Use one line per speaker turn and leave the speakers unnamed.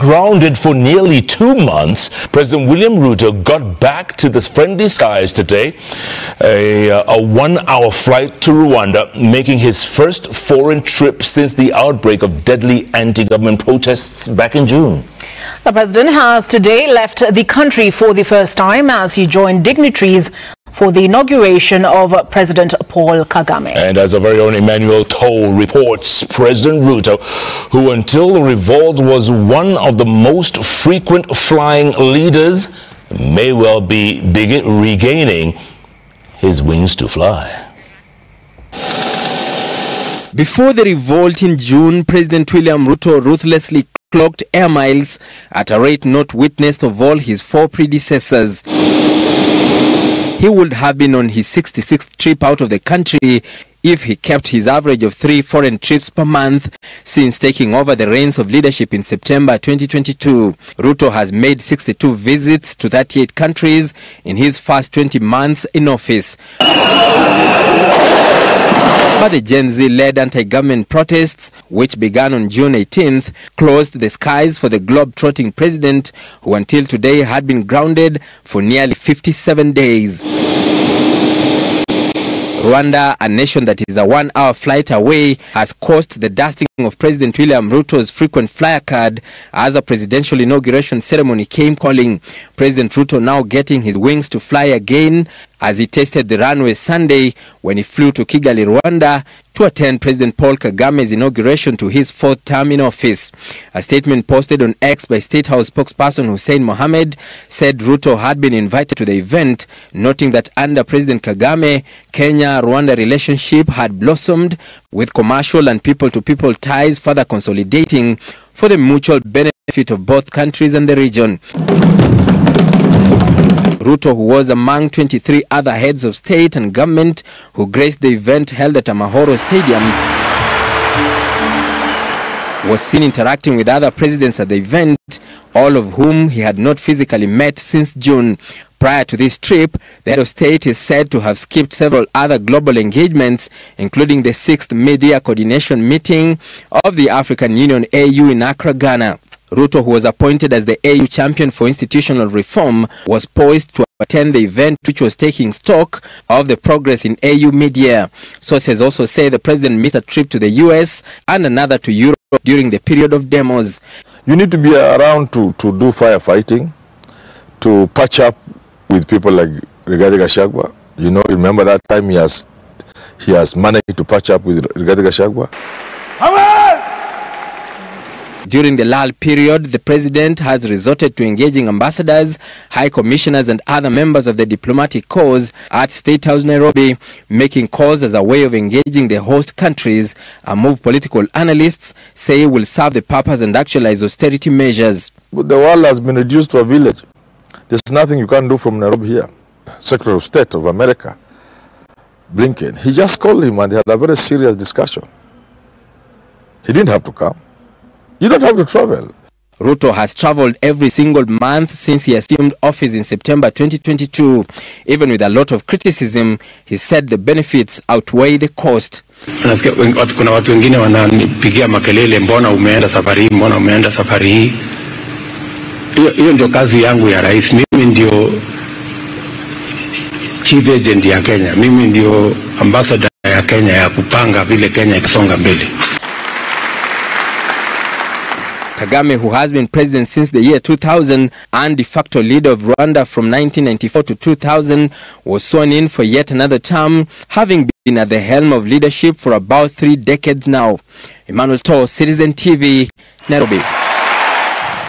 grounded for nearly 2 months, President William Ruto got back to the friendly skies today, a 1-hour flight to Rwanda, making his first foreign trip since the outbreak of deadly anti-government protests back in June.
The president has today left the country for the first time as he joined dignitaries for the inauguration of President Paul Kagame.
And as our very own Emmanuel Too reports, President Ruto, who until the revolt was one of the most frequent flying leaders, may well be regaining his wings to fly.
Before the revolt in June, President William Ruto ruthlessly clocked air miles at a rate not witnessed of all his 4 predecessors. He would have been on his 66th trip out of the country if he kept his average of 3 foreign trips per month since taking over the reins of leadership in September 2022. Ruto has made 62 visits to 38 countries in his first 20 months in office. But the Gen Z-led anti-government protests, which began on June 18th, closed the skies for the globe-trotting president, who until today had been grounded for nearly 57 days. Rwanda, a nation that is a 1-hour flight away, has caused the dusting of President William Ruto's frequent flyer card as a presidential inauguration ceremony came calling. President Ruto now getting his wings to fly again as he tasted the runway Sunday when he flew to Kigali, Rwanda, to attend President Paul Kagame's inauguration to his 4th term in office. A statement posted on X by State House spokesperson Hussein Mohammed said Ruto had been invited to the event, noting that under President Kagame, Kenya-Rwanda relationship had blossomed, with commercial and people-to-people ties further consolidating for the mutual benefit of both countries and the region. Ruto, who was among 23 other heads of state and government who graced the event held at Amahoro Stadium, was seen interacting with other presidents at the event, all of whom he had not physically met since June. Prior to this trip, the head of state is said to have skipped several other global engagements, including the 6th Media Coordination Meeting of the African Union AU in Accra, Ghana. Ruto, who was appointed as the AU champion for institutional reform, was poised to attend the event, which was taking stock of the progress in AU media. Sources also say the president missed a trip to the US and another to Europe during the period of demos.
You need to be around to do firefighting, to patch up with people like Rigathi Gachagua. You know, remember that time he has managed to patch up with Rigathi Gachagua.
During the lull period, the president has resorted to engaging ambassadors, high commissioners and other members of the diplomatic corps at State House Nairobi, making calls as a way of engaging the host countries, a move political analysts say will serve the purpose and actualize austerity measures.
But the world has been reduced to a village. There's nothing you can do from Nairobi here. Secretary of State of America, Blinken, he just called him and they had a very serious discussion. He didn't have to come. You don't have to travel.
Ruto has traveled every single month since he assumed office in September 2022. Even with a lot of criticism, he said the benefits outweigh the cost.
Kuna watu wengine wananipigia makelele, mbona umeenda safari hii, mbona umeenda safari hii. Hiyo ndio kazi yangu ya rais. Mimi ndio chief agent ya Kenya. Mimi ndio ambassador ya Kenya ya kupanga vile Kenya ikisonga mbele.
Kagame, who has been president since the year 2000 and de facto leader of Rwanda from 1994 to 2000, was sworn in for yet another term, having been at the helm of leadership for about 3 decades now. Emmanuel Too, Citizen TV, Nairobi.